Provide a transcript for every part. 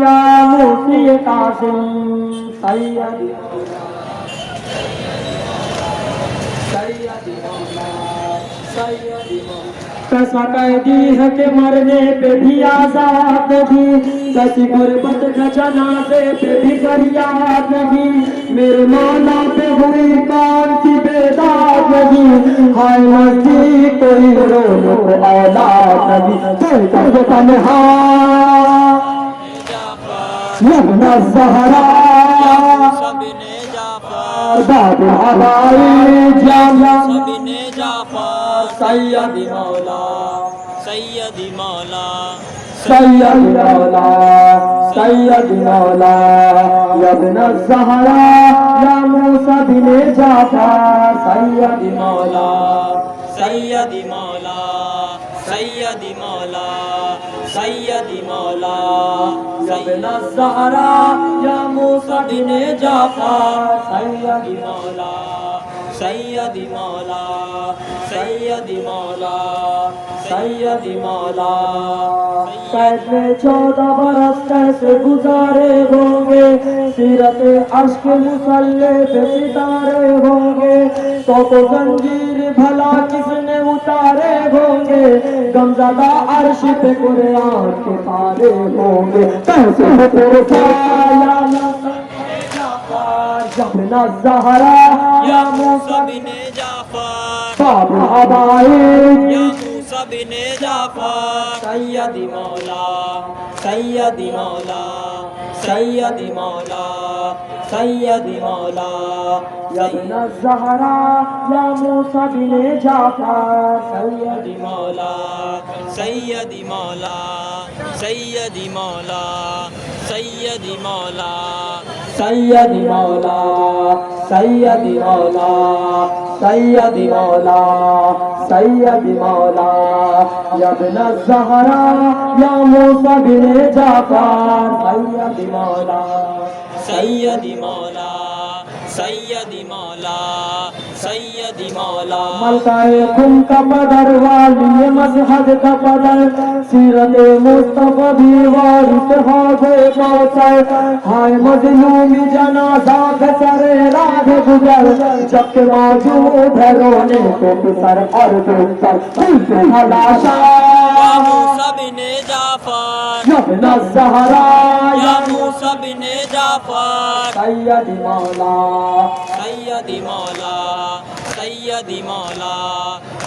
या मुफ्ती कासिम सैयदी कैसा कैदी है कि मरने पे भी आजाद भी, कैसी गुर्बत का जनाजे पे भी फरियाद नहीं, मेरे मौला पे हुई कौन सी बेदाद नहीं, हाय मस्ती कोई रोने को औलाद नहीं, चल तन्हा यब्ना ज़हरा बाब हवाई जाना सैयदी मौला सैयदी मौला सैयदी मौला सैयदी मौला यब्ना ज़हरा या मूसा बिने जाफर सैयदी मौला सैयदी मौला सैयदी मौला सैयदी मौला यब्ना ज़हरा या मूसा बिने जाफर सैयदी मौला सैयदी मौला सैयदी मौला सैयदी मौला कैद में 14 बरस कैसे गुजारे होंगे, सीरत अश्क मुसल्ले पे सितारे होंगे, तो जंजीर भला किसने उतारे होंगे, गमज़दा अर्श पे कुरान के पारे होंगे, कैसे तेरे यब्ना ज़हरा या मूसा बिने जाफर बाब हवाई या मूसा बिने जाफर सैयदी मौला सैयदी मौला सैयदी मौला सैयदी मौला यब्ना ज़हरा या मूसा बिने जाफर सैयदी मौला सैयदी मौला सैयदी मौला सैयदी मौला सैयदी मौला सैयदी मौला सैयदी मौला सैयदी मौला यब्ना ज़हरा या मूसा बिने जाफर सैयदी मौला सैयदी मौला सैयदी मौला सैयदी मौला मलकाए खुम का पदर वाली मजहद का पदर, सीरत मुस्तफा भी वारिस हाज़े कौसर, हाय मजलूमी जनाजा के सरे राह गुजर, जबकि मौजूद है रोने को सर और बेसर हलाशा या मूसा बिने जाफर यब्ना ज़हरा या मूसा बिने जाफर सैयदी मौला सैयदी मौला सैयदी मौला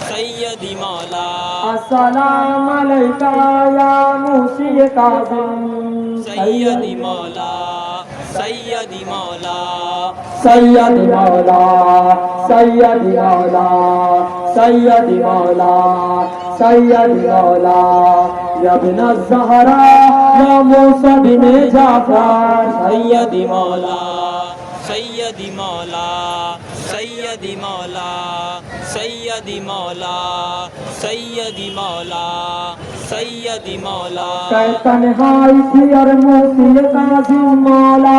सैयदी मौला अस्सलाम अलैका या मूसी काज़िम सैयदी मौला सैयदी मौला सैयदी मौला सैयदी मौला सैयदी मौला सैयदी मौला यब्ना ज़हरा या मूसा बिने जाफर सैयदी मौला सैयदी मौला सैयदी मौला सैयदी मौला सैयदी मौला सैयदी मौला तन्हाई थी और मूसी काज़िम मौला,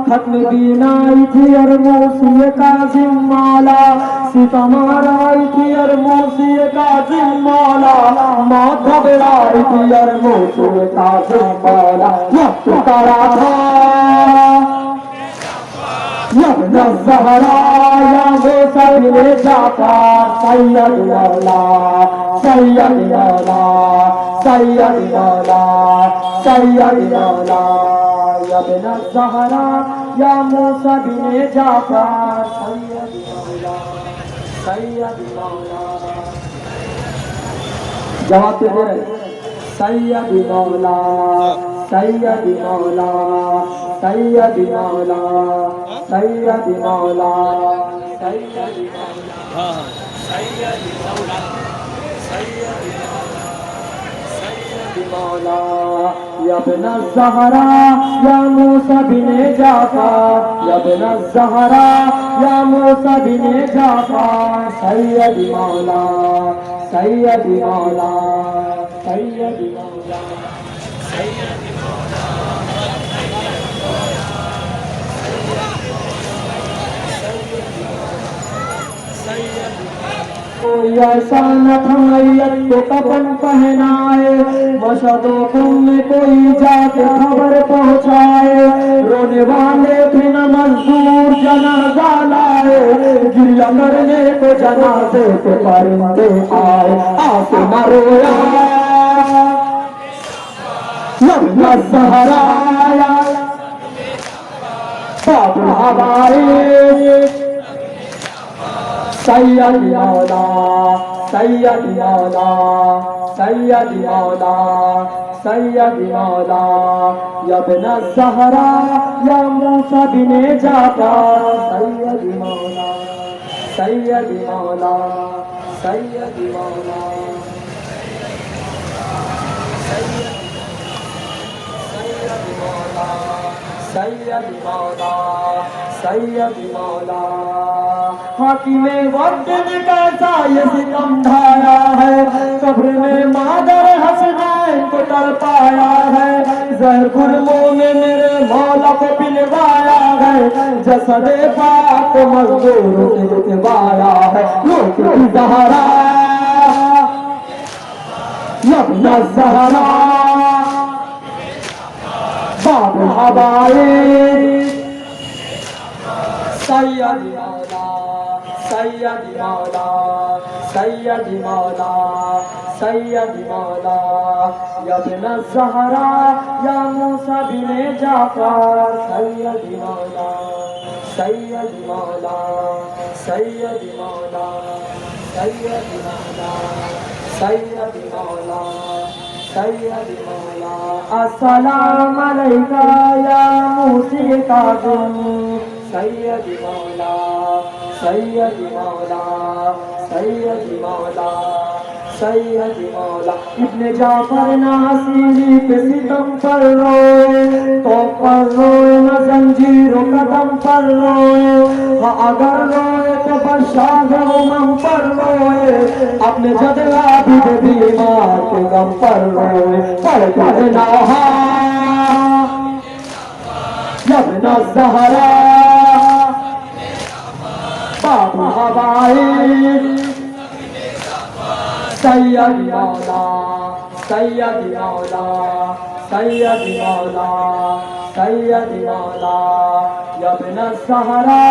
खत्म बीनाई थी और मूसी काज़िम मौला, सितमाराई थी और मूसी काज़िम मौला, मौत घबराई थी और मूसी काज़िम मौला, पुकारा था यब्ना ज़हरा या मूसा बिने जाफर सैयदी मौला सैयदी मौला सैयदी मौला सैयदी मौला यब्ना ज़हरा या मूसा बिने जाफर सैयदी मौला सैयदी मौला जवाब दे रहे सैयदी मौला सैयदी मौला सैयदी मौला सैयदी मौला सैयदी मौला सैयदी मौला सैयदी मौला यब्ना ज़हरा या मूसा बिने जाफर यब्ना ज़हरा या मूसा बिने जाफर सैयदी मौला सैयदी मौला सैयदी मौला सैयदी मौला कोई ऐसा न था मैयत को कफन पहनाए, मशदों में कोई जाके खबर पहुँचाए। करने वाले थे न मजदूर जनाजा लाए, गिरिया करने को जनाजे के परिंदे आए, आके न रोया लब न सहराया बाबू हवाए सैयद मौला सैयद मौला सैयद मौला सैयद मौला यब्न ज़हरा या मूसा बिने जाता सैयद मौला सैयद मौला सैयद मौला सैयद मौला सैयद मौला हाकिमे वक्त ने कैसा ये सितम ढाया है, कब्र में मादर हसनैन को तड़पाया है, जहर गुरमों में मेरे मौला को पिलवाया है, जसदे पाक मजदूर से रुकवाया है, रोटी की ज़हरा यब्न ज़हरा बाबू हवाए सैयद मौला सैयद मौला सैयद मौला सैयद मौला यब्न ज़हरा या मूसा बिने जाफर सैयद मौला सैयद मौला सैयद मौला सैयद मौला सैयद मौला सैयद मौला अस्सलाम अलैका या मूसी काज़िम सैयद मौला सैयद मौला सैयद मौला सैयद मौला इब्ने जाफर नासिरी पे सितम पर रोए तो पर रोए न जंजीरों कदम पर रोए, हाँ अगर रोए तो बशाह उमम पर रोए, अपने जदला भी बीमार के गम पर रोए, पर करना यब्न ज़हरा बाबू हवाए सैयद मौला सैयद मौला सैयद मौला सैयद मौला यब्न ज़हरा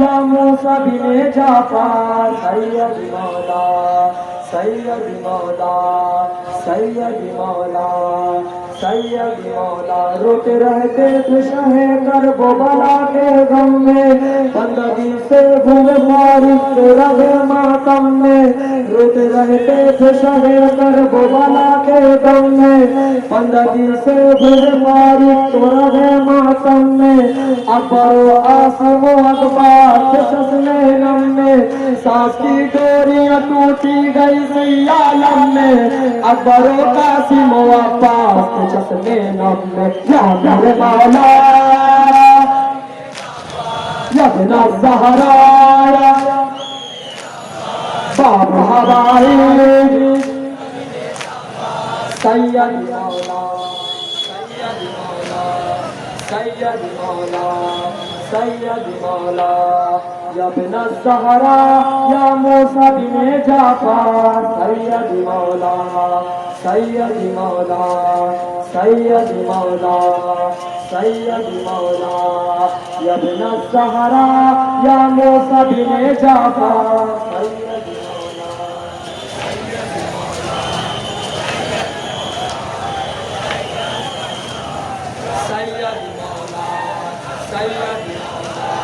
या मूसा बिने जाफर सैयद मौला सैयद मौला सैयद मौला सैयद मौला रोते रहते थे शहे करबला के गम में, बंदगी से घूमे मारी रहे मातम में, रोते रहते थे शहे करबला के गम में, बंदगी से घूमे मारी रहे मातम में, अकबर आसिम अकबर के चश्मे नम में, सांस की डोरियां टूटी गई सी आलम में, अकबर कासिम अब्बास के चश्मे नम में, या मेरे मौला यब्न ज़हरा बाबू हवाए सैयद मौला सैयद मौला सैयद मौला सैयद मौला यब्न ज़हरा या मूसा बिने जाफर सैयद मौला सैयद मौला सैयद मौला सैयद मौला यब्न ज़हरा या मूसा बिने जाफर सैयद मौला सैयद मौला सैयद मौला